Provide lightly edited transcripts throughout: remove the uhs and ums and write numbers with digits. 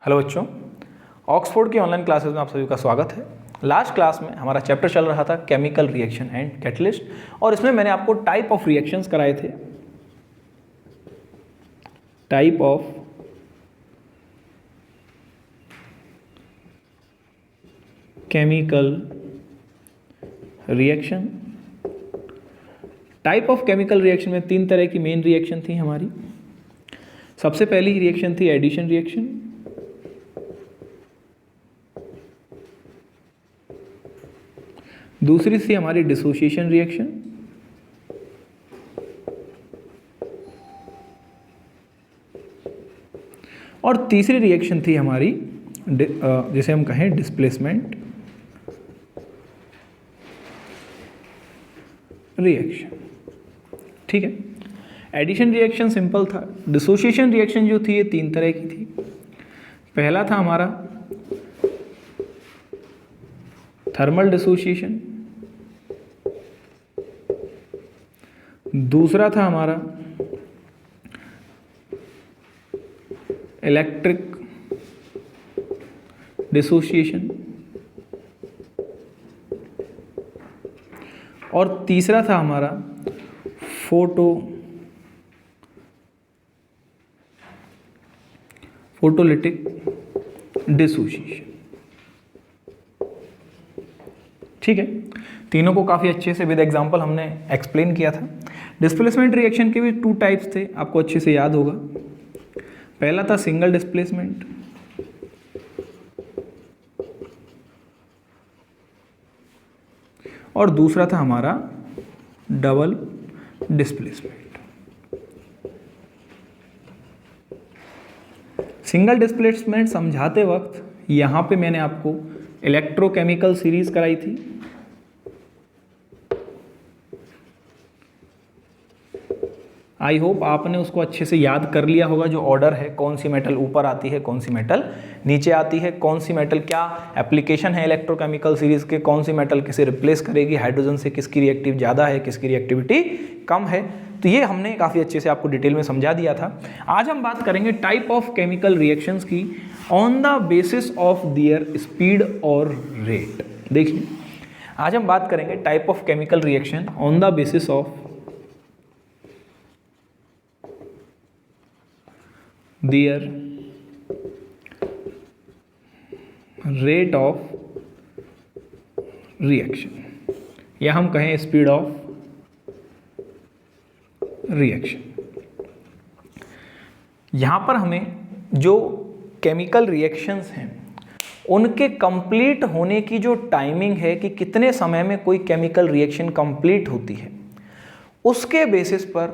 Hello बच्चों, Oxford की online classes में आप सभी का स्वागत है। लास्ट क्लास में हमारा चैप्टर चल रहा था केमिकल रिएक्शन एंड कैटलिस्ट, और इसमें मैंने आपको टाइप ऑफ रिएक्शंस कराए थे। Type of chemical reaction. Type of chemical reaction में तीन तरह की मेन रिएक्शन थी हमारी। सबसे पहली रिएक्शन थी एडिशन रिएक्शन, दूसरी थी हमारी डिसोसिएशन रिएक्शन, और तीसरी रिएक्शन थी हमारी जिसे हम कहें डिस्प्लेसमेंट रिएक्शन। ठीक है, एडिशन रिएक्शन सिंपल था। डिसोसिएशन रिएक्शन जो थी ये तीन तरह की थी। पहला था हमारा थर्मल डिसोसिएशन, दूसरा था हमारा इलेक्ट्रिक डिसोसिएशन, और तीसरा था हमारा फोटोलिटिक डिसोसिएशन। ठीक है, तीनों को काफ़ी अच्छे से विद एग्जांपल हमने एक्सप्लेन किया था। डिस्प्लेसमेंट रिएक्शन के भी टू टाइप्स थे, आपको अच्छे से याद होगा। पहला था सिंगल डिस्प्लेसमेंट, और दूसरा था हमारा डबल डिस्प्लेसमेंट। सिंगल डिस्प्लेसमेंट समझाते वक्त यहाँ पे मैंने आपको इलेक्ट्रोकेमिकल सीरीज कराई थी। आई होप आपने उसको अच्छे से याद कर लिया होगा, जो ऑर्डर है, कौन सी मेटल ऊपर आती है, कौन सी मेटल नीचे आती है, कौन सी मेटल क्या एप्लीकेशन है इलेक्ट्रोकेमिकल सीरीज के, कौन सी मेटल किसे रिप्लेस करेगी, हाइड्रोजन से किसकी रिएक्टिव ज़्यादा है, किसकी रिएक्टिविटी कम है। तो ये हमने काफ़ी अच्छे से आपको डिटेल में समझा दिया था। आज हम बात करेंगे टाइप ऑफ केमिकल रिएक्शंस की on the basis of their speed और रेट। देखिए, आज हम बात करेंगे type of chemical reaction on the basis of their rate of reaction, या हम कहें स्पीड ऑफ रिएक्शन। यहां पर हमें जो केमिकल रिएक्शंस हैं उनके कंप्लीट होने की जो टाइमिंग है कि कितने समय में कोई केमिकल रिएक्शन कंप्लीट होती है, उसके बेसिस पर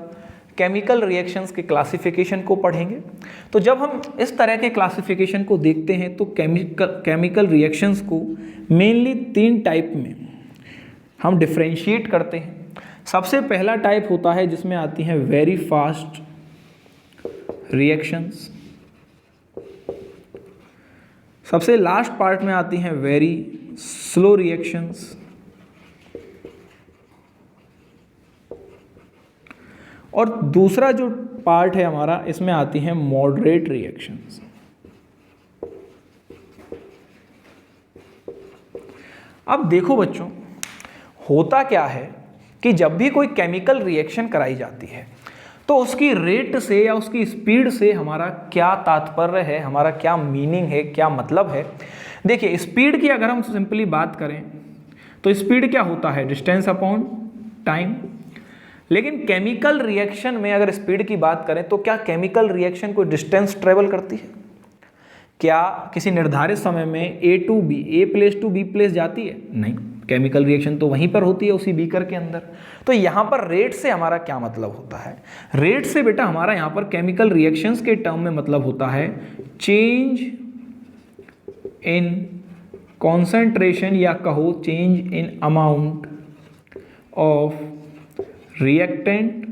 केमिकल रिएक्शंस के क्लासिफिकेशन को पढ़ेंगे। तो जब हम इस तरह के क्लासिफिकेशन को देखते हैं तो केमिकल रिएक्शंस को मेनली तीन टाइप में हम डिफरेंशिएट करते हैं। सबसे पहला टाइप होता है जिसमें आती हैं वेरी फास्ट रिएक्शंस, सबसे लास्ट पार्ट में आती हैं वेरी स्लो रिएक्शंस, और दूसरा जो पार्ट है हमारा, इसमें आती हैं मॉडरेट रिएक्शंस। अब देखो बच्चों, होता क्या है कि जब भी कोई केमिकल रिएक्शन कराई जाती है तो उसकी रेट से या उसकी स्पीड से हमारा क्या तात्पर्य है, हमारा क्या मीनिंग है, क्या मतलब है। देखिए, स्पीड की अगर हम सिंपली बात करें तो स्पीड क्या होता है, डिस्टेंस अपॉन टाइम। लेकिन केमिकल रिएक्शन में अगर स्पीड की बात करें तो क्या केमिकल रिएक्शन कोई डिस्टेंस ट्रेवल करती है? क्या किसी निर्धारित समय में A to B, A place to B place जाती है? नहीं, केमिकल रिएक्शन तो वहीं पर होती है, उसी बीकर के अंदर। तो यहाँ पर रेट से हमारा क्या मतलब होता है? रेट से बेटा हमारा यहाँ पर केमिकल रिएक्शंस के टर्म में मतलब होता है चेंज इन कॉन्सेंट्रेशन, या कहो change in amount of reactant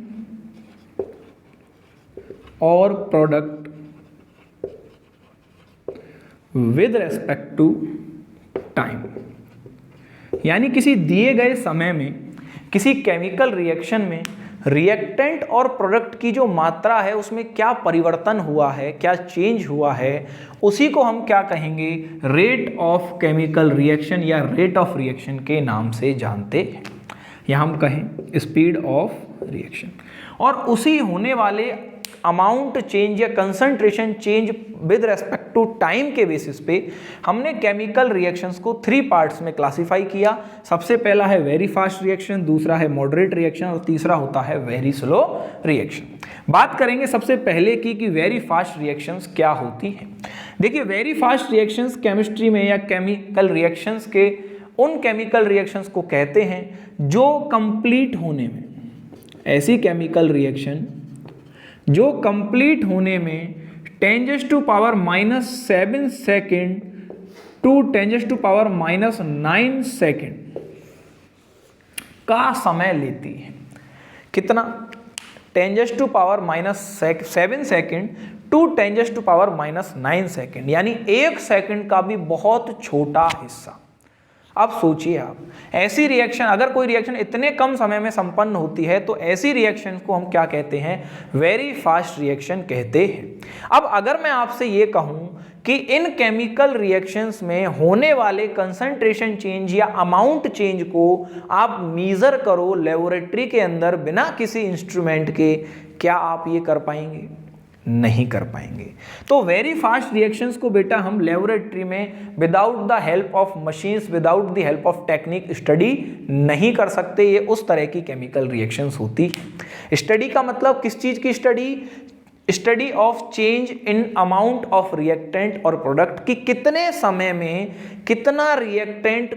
और product with respect to time. यानी किसी दिए गए समय में किसी केमिकल रिएक्शन में रिएक्टेंट और प्रोडक्ट की जो मात्रा है उसमें क्या परिवर्तन हुआ है, क्या चेंज हुआ है, उसी को हम क्या कहेंगे, रेट ऑफ केमिकल रिएक्शन या रेट ऑफ रिएक्शन के नाम से जानते हैं, या हम कहें स्पीड ऑफ रिएक्शन। और उसी होने वाले अमाउंट चेंज या concentration change with respect to time के बेसिस पे हमने केमिकल रिएक्शंस को 3 पार्ट्स में क्लासिफाई किया। सबसे पहला है वेरी फास्ट रिएक्शन, दूसरा है मॉडरेट रिएक्शन और तीसरा होता है वेरी स्लो रिएक्शन। बात करेंगे सबसे पहले की कि वेरी फास्ट रिएक्शंस क्या होती हैं। देखिए, वेरी फास्ट रिएक्शंस केमिस्ट्री में या केमिकल रिएक्शंस के उन केमिकल रिएक्शंस को कहते हैं जो कंप्लीट होने में, ऐसी केमिकल रिएक्शन जो कंप्लीट होने में 10⁻⁻7 सेकेंड टू 10⁻⁻9 सेकेंड का समय लेती है। कितना? 10⁻⁻7 सेकेंड टू 10⁻⁻9 सेकेंड, यानी 1 सेकेंड का भी बहुत छोटा हिस्सा। अब सोचिए आप, ऐसी रिएक्शन, अगर कोई रिएक्शन इतने कम समय में संपन्न होती है तो ऐसी रिएक्शन को हम क्या कहते हैं, वेरी फास्ट रिएक्शन कहते हैं। अब अगर मैं आपसे ये कहूं कि इन केमिकल रिएक्शंस में होने वाले कंसंट्रेशन चेंज या अमाउंट चेंज को आप मेजर करो लेबोरेटरी के अंदर बिना किसी इंस्ट्रूमेंट के, क्या आप ये कर पाएंगे? नहीं कर पाएंगे। तो वेरी फास्ट रिएक्शंस को बेटा हम लेबोरेटरी में without the help of machines, without the help of technique study नहीं कर सकते। ये उस तरह की केमिकल रिएक्शंस होती है। स्टडी का मतलब किस चीज की study? Study of change in amount of reactant और प्रोडक्ट, कि कितने समय में कितना रिएक्टेंट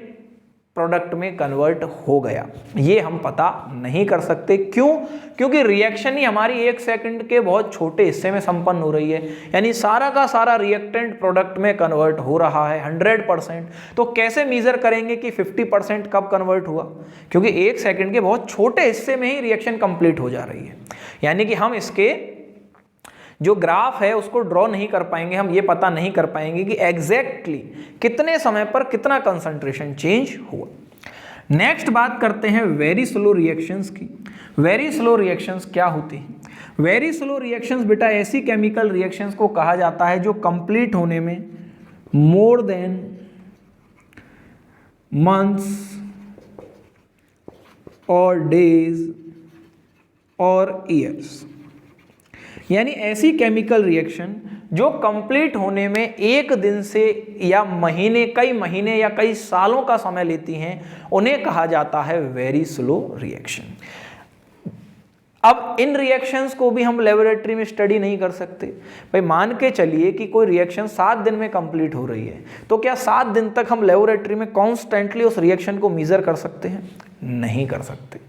प्रोडक्ट में कन्वर्ट हो गया, ये हम पता नहीं कर सकते। क्यों? क्योंकि रिएक्शन ही हमारी 1 सेकंड के बहुत छोटे हिस्से में संपन्न हो रही है, यानी सारा का सारा रिएक्टेंट प्रोडक्ट में कन्वर्ट हो रहा है 100%। तो कैसे मेजर करेंगे कि 50% कब कन्वर्ट हुआ? क्योंकि 1 सेकंड के बहुत छोटे हिस्से में ही रिएक्शन कंप्लीट हो जा रही है, यानी कि हम इसके जो ग्राफ है उसको ड्रॉ नहीं कर पाएंगे, हम ये पता नहीं कर पाएंगे कि एग्जैक्टली कितने समय पर कितना कंसंट्रेशन चेंज हुआ। नेक्स्ट बात करते हैं वेरी स्लो रिएक्शंस की। वेरी स्लो रिएक्शंस क्या होती हैं? वेरी स्लो रिएक्शंस बेटा ऐसी केमिकल रिएक्शंस को कहा जाता है जो कंप्लीट होने में मोर देन मंथ्स और डेज और ईयर्स, यानी ऐसी केमिकल रिएक्शन जो कंप्लीट होने में 1 दिन से या महीने, कई महीने या कई सालों का समय लेती हैं, उन्हें कहा जाता है वेरी स्लो रिएक्शन। अब इन रिएक्शंस को भी हम लेबोरेटरी में स्टडी नहीं कर सकते। भाई मान के चलिए कि कोई रिएक्शन 7 दिन में कंप्लीट हो रही है, तो क्या 7 दिन तक हम लेबोरेटरी में कॉन्स्टेंटली उस रिएक्शन को मेजर कर सकते हैं? नहीं कर सकते,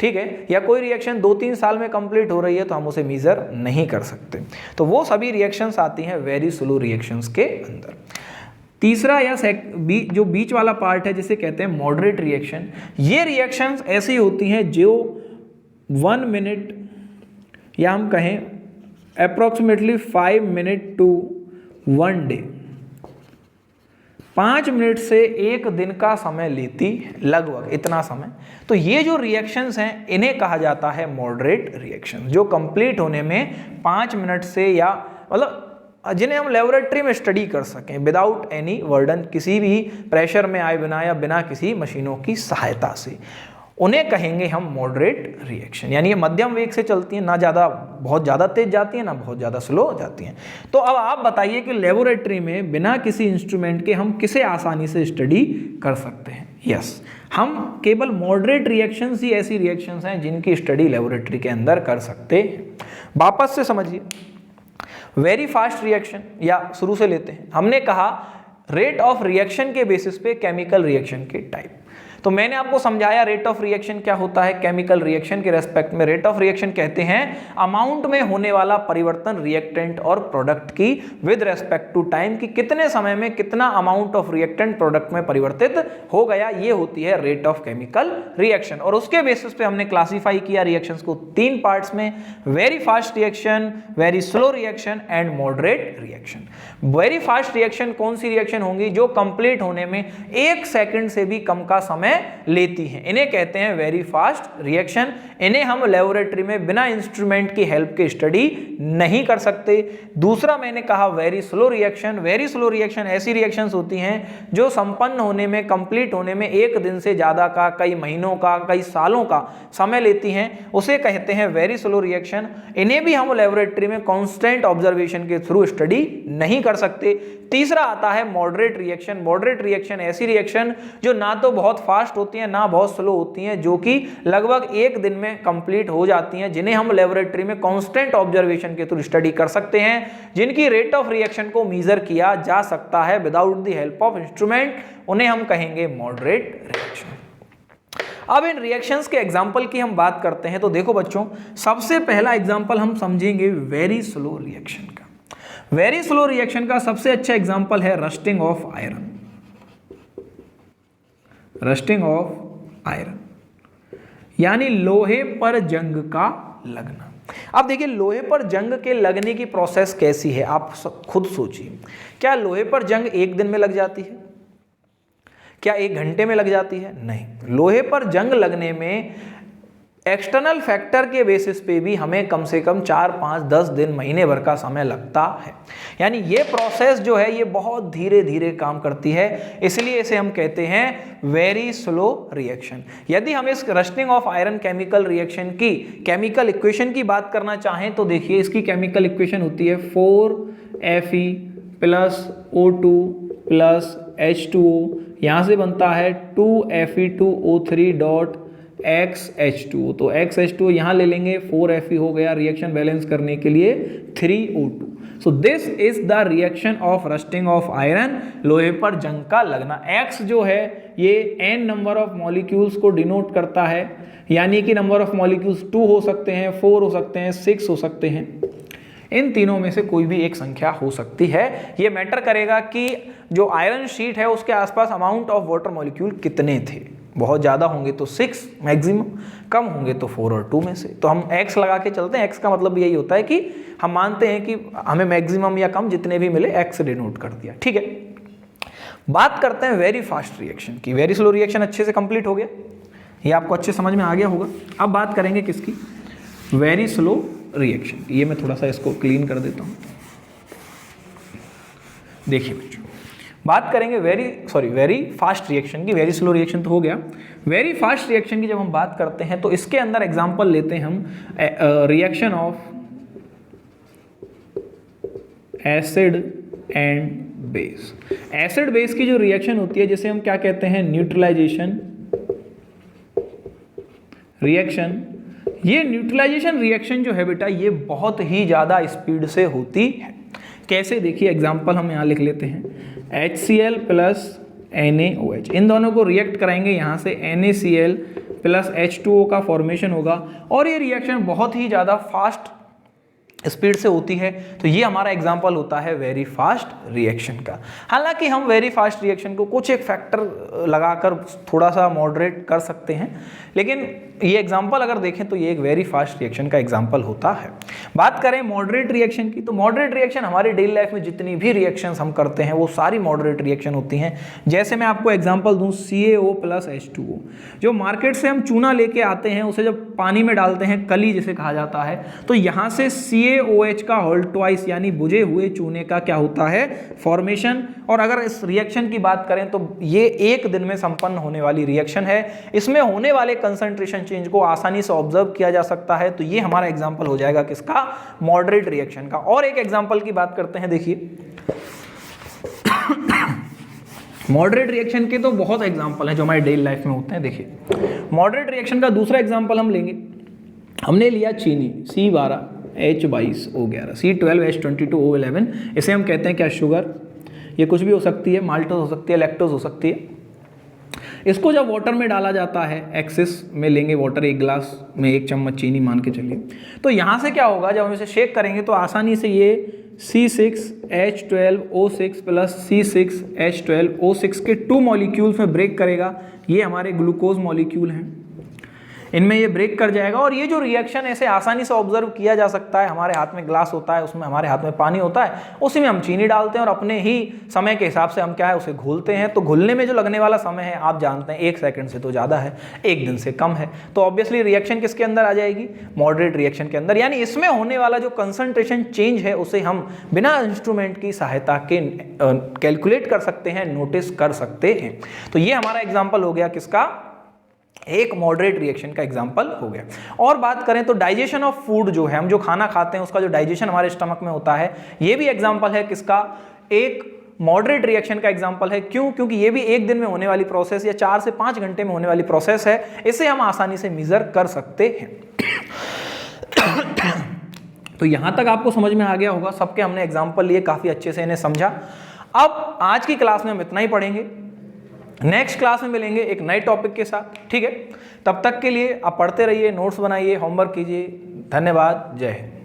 ठीक है। या कोई रिएक्शन 2-3 साल में कंप्लीट हो रही है तो हम उसे मेजर नहीं कर सकते। तो वो सभी रिएक्शंस आती हैं वेरी स्लो रिएक्शंस के अंदर। तीसरा या जो बीच वाला पार्ट है जिसे कहते हैं मॉडरेट रिएक्शन। ये रिएक्शंस ऐसी होती हैं जो 1 मिनट या हम कहें approximately 5 minute to 1 day, 5 minute से 1 दिन का समय लेती, लगभग इतना समय। तो ये जो रिएक्शंस हैं इन्हें कहा जाता है मॉडरेट रिएक्शन, जो कंप्लीट होने में 5 मिनट से या मतलब जिन्हें हम लेबोरेटरी में स्टडी कर सकें विदाउट एनी बर्डन, किसी भी प्रेशर में आए बिना या बिना किसी मशीनों की सहायता से, उन्हें कहेंगे हम मॉडरेट रिएक्शन। यानी ये मध्यम वेग से चलती हैं, ना ज़्यादा बहुत ज़्यादा तेज जाती हैं ना बहुत ज़्यादा स्लो हो जाती हैं। तो अब आप बताइए कि लेबोरेटरी में बिना किसी इंस्ट्रूमेंट के हम किसे आसानी से स्टडी कर सकते हैं? यस, हम केवल मॉडरेट रिएक्शंस ही ऐसी रिएक्शंस हैं जिनकी स्टडी लेबोरेटरी के अंदर कर सकते हैं। वापस से समझिए, वेरी फास्ट रिएक्शन या शुरू से लेते हैं। हमने कहा रेट ऑफ रिएक्शन के बेसिस पे केमिकल रिएक्शन के टाइप। तो मैंने आपको समझाया रेट ऑफ रिएक्शन क्या होता है केमिकल रिएक्शन के रेस्पेक्ट में। रेट ऑफ रिएक्शन कहते हैं अमाउंट में होने वाला परिवर्तन रिएक्टेंट और प्रोडक्ट की विद रेस्पेक्ट टू टाइम, कि कितने समय में कितना अमाउंट ऑफ रिएक्टेंट प्रोडक्ट में परिवर्तित हो गया, ये होती है रेट ऑफ केमिकल रिएक्शन। और उसके बेसिस पे हमने क्लासीफाई किया रिएक्शंस को 3 पार्ट्स में, very fast reaction, very slow reaction and moderate reaction. Very fast reaction कौन सी रिएक्शन होंगी? जो कंप्लीट होने में 1 सेकंड से भी कम का समय समय लेती हैं। इन्हें कहते हैं वेरी फास्ट रिएक्शन। इन्हें हम लेबोरेटरी में बिना इंस्ट्रूमेंट की हेल्प के स्टडी नहीं कर सकते। दूसरा मैंने कहा very slow reaction. Very slow reaction ऐसी रिएक्शंस होती हैं जो संपन्न होने में, कंप्लीट होने में 1 दिन से ज़्यादा का, कई महीनों का, कई सालों का समय लेती हैं, उसे कहते हैं वेरी स्लो रिएक्शन। इन्हें भी हम लेबोरेटरी में कांस्टेंट ऑब्जर्वेशन के थ्रू स्टडी नहीं कर सकते। तीसरा आता है मॉडरेट रिएक्शन। मॉडरेट रिएक्शन ऐसी रिएक्शन जो ना तो बहुत फास्ट होती हैं ना बहुत स्लो होती हैं, जो कि लगभग 1 दिन में कंप्लीट हो जाती हैं, जिन्हें हम लेबोरेटरी में कांस्टेंट ऑब्जर्वेशन के थ्रू स्टडी कर सकते हैं, जिनकी रेट ऑफ रिएक्शन को मेजर किया जा सकता है without the help of instrument. उन्हें हम कहेंगे मॉडरेट रिएक्शन। अब इन रिएक्शंस के एग्जाम्पल की हम बात करते हैं तो देखो बच्चों, सबसे पहला एग्जाम्पल हम समझेंगे वेरी स्लो रिएक्शन का। वेरी स्लो रिएक्शन का सबसे अच्छा एग्जाम्पल है rusting of iron. Rusting of iron यानी लोहे पर जंग का लगना। अब देखिए लोहे पर जंग के लगने की प्रोसेस कैसी है, आप खुद सोचिए। क्या लोहे पर जंग 1 दिन में लग जाती है? क्या 1 घंटे में लग जाती है? नहीं। लोहे पर जंग लगने में एक्सटर्नल फैक्टर के बेसिस पे भी हमें कम से कम 4, 5, 10 दिन, महीने भर का समय लगता है। यानी ये प्रोसेस जो है ये बहुत धीरे धीरे काम करती है, इसलिए इसे हम कहते हैं वेरी स्लो रिएक्शन। यदि हम इस rusting of iron chemical reaction की केमिकल इक्वेशन की बात करना चाहें तो देखिए इसकी केमिकल इक्वेशन होती है 4Fe + O2 + H2O। यहाँ से बनता है 2Fe2O3 XH2O। तो XH2O यहाँ ले लेंगे, 4Fe हो गया, रिएक्शन बैलेंस करने के लिए 3O2। So this is the reaction of rusting of iron, लोहे पर जंग का लगना। X जो है ये n नंबर ऑफ मॉलिक्यूल्स को डिनोट करता है, यानी कि नंबर ऑफ मॉलिक्यूल्स 2 हो सकते हैं, 4 हो सकते हैं, 6 हो सकते हैं। इन तीनों में से कोई भी एक संख्या हो सकती है। ये मैटर करेगा कि जो आयरन शीट है उसके आसपास अमाउंट ऑफ वाटर मॉलिक्यूल कितने थे। बहुत ज़्यादा होंगे तो 6 मैक्सिमम, कम होंगे तो 4 और 2 में से। तो हम x लगा के चलते हैं। x का मतलब यही होता है कि हम मानते हैं कि हमें मैक्सिमम या कम जितने भी मिले x डिनोट कर दिया। ठीक है, बात करते हैं वेरी फास्ट रिएक्शन की। वेरी स्लो रिएक्शन अच्छे से कंप्लीट हो गया, ये आपको अच्छे समझ में आ गया होगा। अब बात करेंगे किसकी? Very slow reaction. ये मैं थोड़ा सा इसको क्लीन कर देता हूँ। देखिए बच्चों, बात करेंगे वेरी फास्ट रिएक्शन की। वेरी स्लो रिएक्शन तो हो गया। वेरी फास्ट रिएक्शन की जब हम बात करते हैं तो इसके अंदर एग्जांपल लेते हैं हम reaction of acid and base. Acid base की जो रिएक्शन होती है जिसे हम क्या कहते हैं? Neutralisation reaction. ये न्यूट्रलाइजेशन रिएक्शन जो है बेटा ये बहुत ही ज़्यादा स्पीड से होती है। कैसे? देखिए एग्जांपल हम यहाँ लिख लेते हैं। HCl + NaOH, इन दोनों को रिएक्ट कराएंगे, यहाँ से NaCl + H2O का फॉर्मेशन होगा और ये रिएक्शन बहुत ही ज़्यादा फास्ट स्पीड से होती है। तो ये हमारा एग्जांपल होता है वेरी फास्ट रिएक्शन का। हालांकि हम वेरी फास्ट रिएक्शन को कुछ एक फैक्टर लगाकर थोड़ा सा मॉडरेट कर सकते हैं, लेकिन ये एग्जांपल अगर देखें तो ये एक वेरी फास्ट रिएक्शन का एग्जांपल होता है। बात करें मॉडरेट रिएक्शन की, तो मॉडरेट रिएक्शन हमारी डेली लाइफ में जितनी भी रिएक्शंस हम करते हैं वो सारी मॉडरेट रिएक्शन होती हैं। जैसे मैं आपको एग्जांपल दूं, CaO + H2O। जो मार्केट से हम चूना लेके आते हैं उसे जब पानी में डालते हैं, कली जिसे कहा जाता है, तो यहाँ से CaOH का होल ट्वाइस यानी बुझे हुए चूने का क्या होता है? फॉर्मेशन। और अगर इस रिएक्शन की बात करें तो ये 1 दिन में संपन्न होने वाली रिएक्शन है। इसमें होने वाले कंसंट्रेशन चेंज को आसानी से ऑब्जर्व किया जा सकता है। तो ये हमारा एग्जांपल हो जाएगा किसका? मॉडरेट रिएक्शन का। और एक एग्जांपल की बात करते हैं। देखिए मॉडरेट रिएक्शन के तो बहुत एग्जांपल हैं जो हमारी डेली लाइफ में होते हैं। देखिए मॉडरेट रिएक्शन का दूसरा एग्जांपल हम लेंगे। हमने लिया चीनी C12H22O11, C12H22O11, इसे हम कहते हैं क्या? शुगर। ये कुछ भी हो सकती है, माल्टोज हो सकती है, लैक्टोज हो सकती है। इसको जब वाटर में डाला जाता है, एक्सेस में लेंगे वाटर, 1 गिलास में 1 चम्मच चीनी मान के चलिए, तो यहाँ से क्या होगा? जब हम इसे शेक करेंगे तो आसानी से ये C6H12O6 + C6H12O6 के 2 मॉलिक्यूल्स में ब्रेक करेगा। ये हमारे ग्लूकोज मॉलिक्यूल हैं। इनमें ये ब्रेक कर जाएगा। और ये जो रिएक्शन ऐसे आसानी से ऑब्जर्व किया जा सकता है, हमारे हाथ में ग्लास होता है, उसमें हमारे हाथ में पानी होता है, उसी में हम चीनी डालते हैं और अपने ही समय के हिसाब से हम क्या है उसे घोलते हैं। तो घुलने में जो लगने वाला समय है आप जानते हैं 1 सेकंड से तो ज़्यादा है, 1 दिन से कम है। तो ऑब्वियसली रिएक्शन किसके अंदर आ जाएगी, मॉडरेट रिएक्शन के अंदर। यानी इसमें होने वाला जो कंसंट्रेशन चेंज है उसे हम बिना इंस्ट्रूमेंट की सहायता के कैलकुलेट कर सकते हैं, नोटिस कर सकते हैं। तो ये हमारा एग्जाम्पल हो गया किसका, एक मॉडरेट रिएक्शन का एग्जांपल हो गया। और बात करें तो डाइजेशन ऑफ फूड जो है, हम जो खाना खाते हैं उसका जो डाइजेशन हमारे स्टमक में होता है, ये भी एग्जांपल है किसका, एक मॉडरेट रिएक्शन का एग्जांपल है। क्यों? क्योंकि ये भी 1 दिन में होने वाली प्रोसेस या 4 से 5 घंटे में होने वाली प्रोसेस है, इसे हम आसानी से मेजर कर सकते हैं। तो यहां तक आपको समझ में आ गया होगा, सबके हमने एग्जाम्पल लिए, काफी अच्छे से इन्हें समझा। अब आज की क्लास में हम इतना ही पढ़ेंगे, नेक्स्ट क्लास में मिलेंगे एक नए टॉपिक के साथ, ठीक है। तब तक के लिए आप पढ़ते रहिए, नोट्स बनाइए, होमवर्क कीजिए। धन्यवाद, जय हिंद।